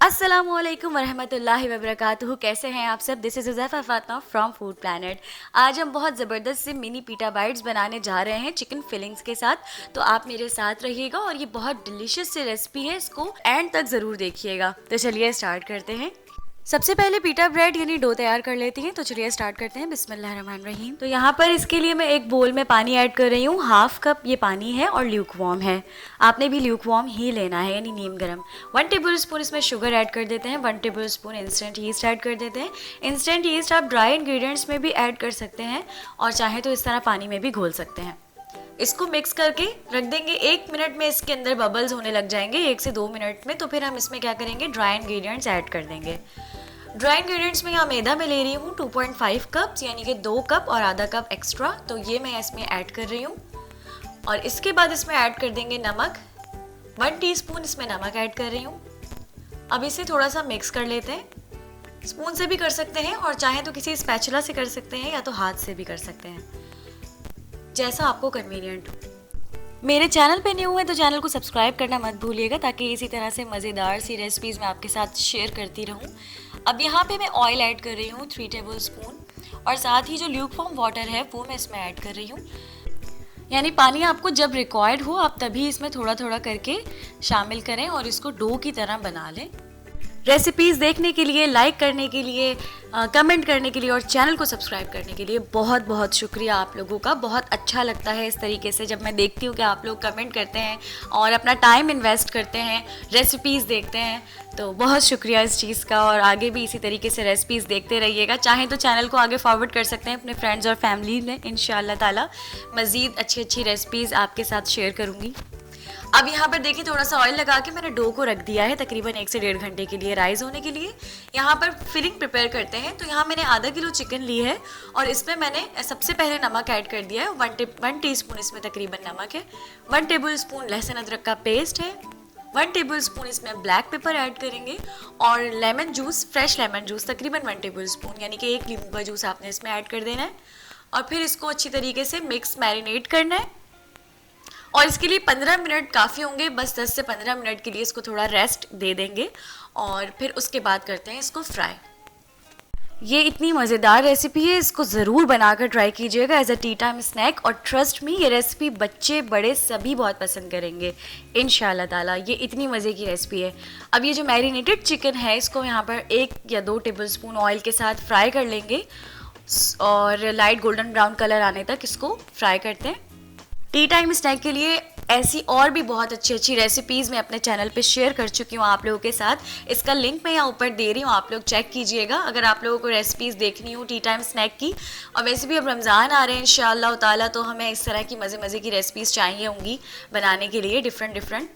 अस्सलामुअलैकुम वरहमतुल्लाहि वबरकातुहू। कैसे हैं आप सब? This is Huzaifa Fatima from Food planet. आज हम बहुत ज़बरदस्त से मिनी पीटा बाइट्स बनाने जा रहे हैं चिकन फिलिंग्स के साथ। तो आप मेरे साथ रहिएगा और ये बहुत डिलीशियस सी रेसिपी है, इसको एंड तक ज़रूर देखिएगा। तो चलिए स्टार्ट करते हैं। सबसे पहले पीटा ब्रेड यानी डो तैयार कर लेती हैं। तो चलिए स्टार्ट करते हैं। बिस्मिल्लाहिर्रहमानिर्रहीम। तो यहाँ पर इसके लिए मैं एक बोल में पानी ऐड कर रही हूँ। हाफ कप ये पानी है और ल्यूक वार्म है। आपने भी ल्यूक वार्म ही लेना है यानी नीम गर्म। 1 टेबल स्पून इसमें शुगर ऐड कर देते हैं। 1 table spoon instant east add कर देते हैं। इंस्टेंट ईस्ट आप ड्राई इंग्रेडिएंट्स में भी ऐड कर सकते हैं और चाहे तो इस तरह पानी में भी घोल सकते हैं। इसको मिक्स करके रख देंगे। 1 मिनट में इसके अंदर बबल्स होने लग जाएंगे, 1 से 2 मिनट में। तो फिर हम इसमें क्या करेंगे, ड्राई इंग्रेडिएंट्स ऐड कर देंगे। ड्राई इंग्रेडिएंट्स में यहाँ मैदा मैं ले रही हूँ 2.5 कप्स यानी कि 2 कप और आधा कप एक्स्ट्रा। तो ये मैं इसमें ऐड कर रही हूँ। और इसके बाद इसमें ऐड कर देंगे नमक। 1 टीस्पून इसमें नमक ऐड कर रही हूँ। अब इसे थोड़ा सा मिक्स कर लेते हैं। स्पून से भी कर सकते हैं और चाहे तो किसी स्पैचुला से कर सकते हैं या तो हाथ से भी कर सकते हैं, जैसा आपको कन्वीनियंट हो। मेरे चैनल पे न्यू है तो चैनल को सब्सक्राइब करना मत भूलिएगा, ताकि इसी तरह से मज़ेदार सी रेसिपीज़ मैं आपके साथ शेयर करती रहूँ। अब यहाँ पे मैं ऑयल ऐड कर रही हूँ 3 टेबल स्पून, और साथ ही जो ल्यूकवार्म वाटर है वो मैं इसमें ऐड कर रही हूँ। यानी पानी आपको जब रिक्वायर्ड हो आप तभी इसमें थोड़ा थोड़ा करके शामिल करें और इसको डो की तरह बना लें। रेसिपीज़ देखने के लिए, लाइक करने के लिए, कमेंट करने के लिए और चैनल को सब्सक्राइब करने के लिए बहुत बहुत शुक्रिया आप लोगों का। बहुत अच्छा लगता है इस तरीके से जब मैं देखती हूँ कि आप लोग कमेंट करते हैं और अपना टाइम इन्वेस्ट करते हैं, रेसिपीज़ देखते हैं। तो बहुत शुक्रिया इस चीज़ का, और आगे भी इसी तरीके से रेसिपीज़ देखते रहिएगा। चाहें तो चैनल को आगे फॉरवर्ड कर सकते हैं अपने फ्रेंड्स और फैमिली में। इंशाअल्लाह ताला मज़ीद अच्छी अच्छी रेसिपीज़ आपके साथ शेयर करूँगी। अब यहाँ पर देखिए थोड़ा सा ऑयल लगा के मैंने डो को रख दिया है तकरीबन 1 से 1.5 घंटे के लिए राइज होने के लिए। यहाँ पर फिलिंग प्रिपेयर करते हैं। तो यहाँ मैंने आधा किलो चिकन ली है और इसमें मैंने सबसे पहले नमक ऐड कर दिया है। 1 टीस्पून इसमें तकरीबन नमक है। 1 टेबल स्पून लहसुन अदरक का पेस्ट है। 1 टेबल स्पून इसमें ब्लैक पेपर ऐड करेंगे और lemon juice, fresh lemon juice तकरीबन 1 टेबल स्पून यानी कि 1 नींबू का जूस आपने इसमें ऐड कर देना है। और फिर इसको अच्छी तरीके से मिक्स मैरिनेट करना है और इसके लिए 15 मिनट काफ़ी होंगे। बस 10 से 15 मिनट के लिए इसको थोड़ा रेस्ट दे देंगे और फिर उसके बाद करते हैं इसको फ्राई। ये इतनी मज़ेदार रेसिपी है, इसको ज़रूर बनाकर ट्राई कीजिएगा as a tea time snack. और ट्रस्ट मी, ये रेसिपी बच्चे बड़े सभी बहुत पसंद करेंगे इंशाल्लाह ताला। ये इतनी मज़े की रेसिपी है। अब ये जो मैरिनेटेड चिकन है इसको यहाँ पर 1 या 2 टेबल स्पून ऑयल के साथ फ्राई कर लेंगे और लाइट गोल्डन ब्राउन कलर आने तक इसको फ्राई करते हैं। टी टाइम स्नैक के लिए ऐसी और भी बहुत अच्छी अच्छी रेसिपीज़ मैं अपने चैनल पे शेयर कर चुकी हूँ आप लोगों के साथ। इसका लिंक मैं यहाँ ऊपर दे रही हूँ, आप लोग चेक कीजिएगा अगर आप लोगों को रेसिपीज़ देखनी हो टी टाइम स्नैक की। और वैसे भी अब रमज़ान आ रहे हैं इंशाअल्लाह ताला, तो हमें इस तरह की मज़े मज़े की रेसिपीज़ चाहिए होंगी बनाने के लिए डिफरेंट।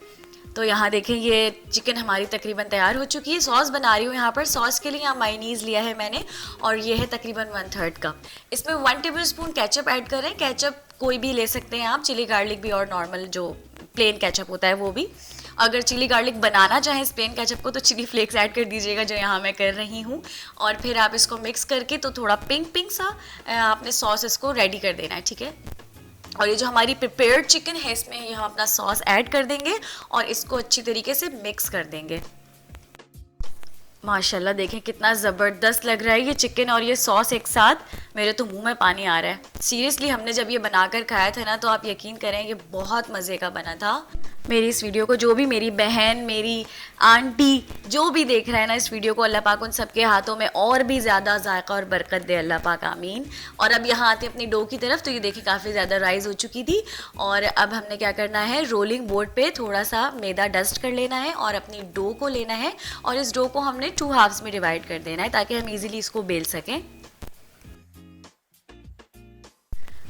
तो यहाँ देखें ये चिकन हमारी तकरीबन तैयार हो चुकी है। सॉस बना रही हूँ यहाँ पर। सॉस के लिए यहाँ मायोनीज़ लिया है मैंने और ये है तकरीबन 1/3 कप। इसमें 1 टेबल स्पून केचप ऐड करें। केचप कोई भी ले सकते हैं आप, चिली गार्लिक भी और नॉर्मल जो प्लेन केचप होता है वो भी। अगर चिली गार्लिक बनाना चाहें इस प्लेन केचप को तो चिली फ्लेक्स ऐड कर दीजिएगा, जो यहाँ मैं कर रही हूँ। और फिर आप इसको मिक्स करके तो थोड़ा पिंक सा आपने सॉस इसको रेडी कर देना है, ठीक है। और ये जो हमारी प्रिपेयर्ड चिकन है इसमें यहाँ अपना सॉस ऐड कर देंगे और इसको अच्छी तरीके से मिक्स कर देंगे। माशाल्लाह देखें कितना ज़बरदस्त लग रहा है ये चिकन और ये सॉस एक साथ, मेरे तो मुंह में पानी आ रहा है। सीरियसली हमने जब ये बनाकर खाया था ना तो आप यकीन करें ये बहुत मज़े का बना था। मेरी इस वीडियो को जो भी मेरी बहन, मेरी आंटी जो भी देख रहा है ना इस वीडियो को, अल्लाह पाक उन सबके हाथों में और भी ज़्यादा जायका और बरकत दे, अल्लाह पाक आमीन। और अब यहाँ आते अपनी डो की तरफ। तो ये देखिए काफ़ी ज़्यादा राइज हो चुकी थी और अब हमने क्या करना है, रोलिंग बोर्ड पे थोड़ा सा मैदा डस्ट कर लेना है और अपनी डो को लेना है और इस डो को हमने 2 हाफ्स में डिवाइड कर देना है ताकि हम इजीली इसको बेल सकें।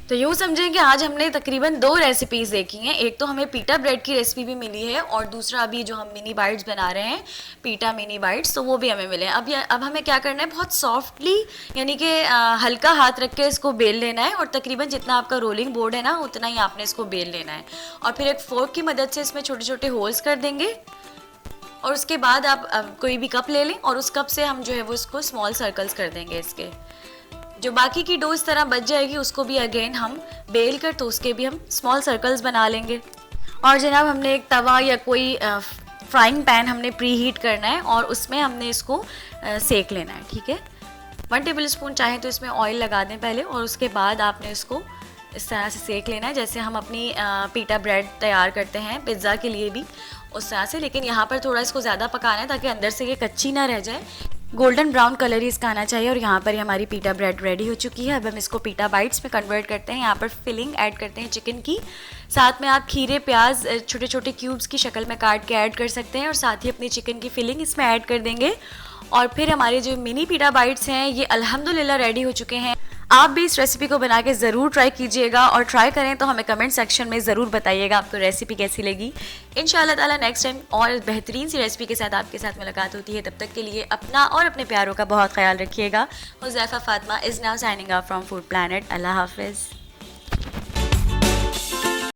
तो यूँ समझें कि आज हमने तकरीबन 2 रेसिपीज़ देखी हैं। एक तो हमें पीटा ब्रेड की रेसिपी भी मिली है और दूसरा अभी जो हम मिनी बाइट्स बना रहे हैं, पीटा मिनी बाइट्स, तो वो भी हमें मिले हैं। अब हमें क्या करना है, बहुत सॉफ्टली यानी कि हल्का हाथ रख के इसको बेल लेना है और तकरीबन जितना आपका रोलिंग बोर्ड है ना उतना ही आपने इसको बेल लेना है। और फिर एक फोर्क की मदद से इसमें छोटे छोटे होल्स कर देंगे और उसके बाद आप कोई भी कप ले लें और उस कप से हम जो है वो इसको स्मॉल सर्कल्स कर देंगे। इसके जो बाकी की डो इस तरह बच जाएगी उसको भी अगेन हम बेल कर तो उसके भी हम स्मॉल सर्कल्स बना लेंगे। और जनाब हमने एक तवा या कोई फ्राइंग पैन हमने प्री हीट करना है और उसमें हमने इसको सेक लेना है, ठीक है। 1 टेबल स्पून चाहे तो इसमें ऑयल लगा दें पहले, और उसके बाद आपने इसको इस तरह से सेक लेना है, जैसे हम अपनी पीटा ब्रेड तैयार करते हैं पिज़्ज़ा के लिए भी, उस तरह से। लेकिन यहाँ पर थोड़ा इसको ज़्यादा पकाना है ताकि अंदर से ये कच्ची ना रह जाए। गोल्डन ब्राउन कलर ही इसका आना चाहिए। और यहाँ पर हमारी पीटा ब्रेड रेडी हो चुकी है। अब हम इसको पीटा बाइट्स में कन्वर्ट करते हैं। यहाँ पर फिलिंग ऐड करते हैं चिकन की, साथ में आप खीरे प्याज छोटे छोटे क्यूब्स की शक्ल में काट के ऐड कर सकते हैं, और साथ ही अपनी चिकन की फिलिंग इसमें ऐड कर देंगे। और फिर हमारे जो मिनी पीटा बाइट्स हैं ये अल्हम्दुलिल्लाह रेडी हो चुके हैं। आप भी इस रेसिपी को बना के ज़रूर ट्राई कीजिएगा, और ट्राई करें तो हमें कमेंट सेक्शन में ज़रूर बताइएगा आपको रेसिपी कैसी लगी। इंशाल्लाह ताला नेक्स्ट टाइम और बेहतरीन सी रेसिपी के साथ आपके साथ मुलाकात होती है। तब तक के लिए अपना और अपने प्यारों का बहुत ख्याल रखिएगा। Huzaifa Fatima is now signing off from Food Planet. अल्लाह हाफ़िज़।